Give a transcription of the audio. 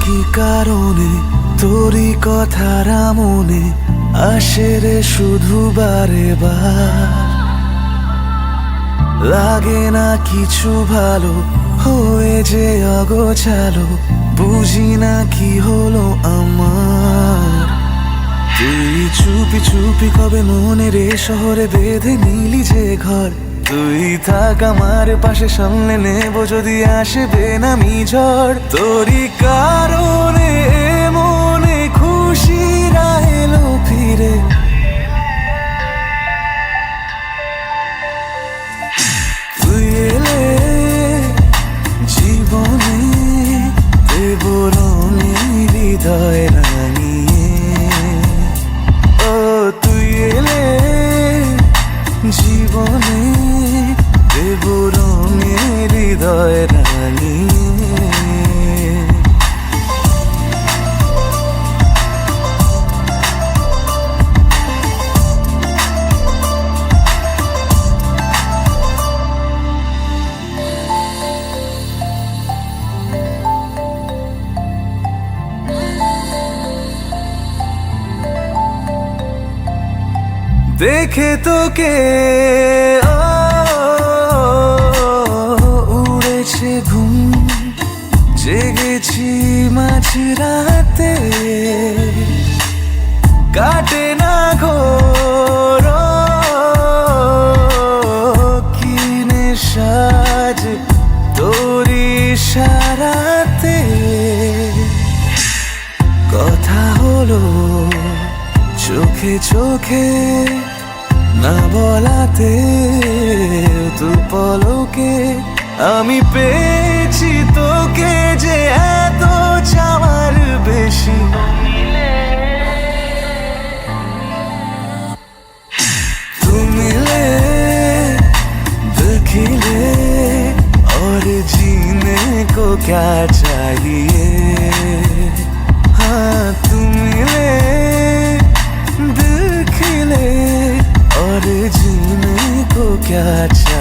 কি কারণে তোরই কথারা মনে আসে রে শুধু বারে বার। লাগে না কিছু ভালো হয়ে যে অগোছালো, বুঝি না কি হলো আমার। তুই চুপি চুপি কবে মনের এ শহরে বেঁধে নিলি যে ঘর। তুই থাক আমার পাশে, সামনে নেব যদি আসে বেনামি ঝড়। তোরই কারণে মনে খুশিরা এলো ফিরে। তুই এলে জীবনে দেব রঙে হৃদয় রাঙিয়ে। ও তুই এলে জীবনে দেব রঙে হৃদয় রাঙিয়ে। দেখে তোকে উড়েছে ঘুম, জেগেছি মাঝরাতে। কাটে না ঘোর কি নেশাজ তোরি ইশারাতে। কথা হলো চোখে চোখে না বলাতে, তু পলকে আমি পেয়েছি তোকে যে এত চাওয়ার বেশি। तू मिले दिल खिले और जीने को क्या चाहिए। हाँ तू मिले दिल खिले और जीने को क्या चाहिए।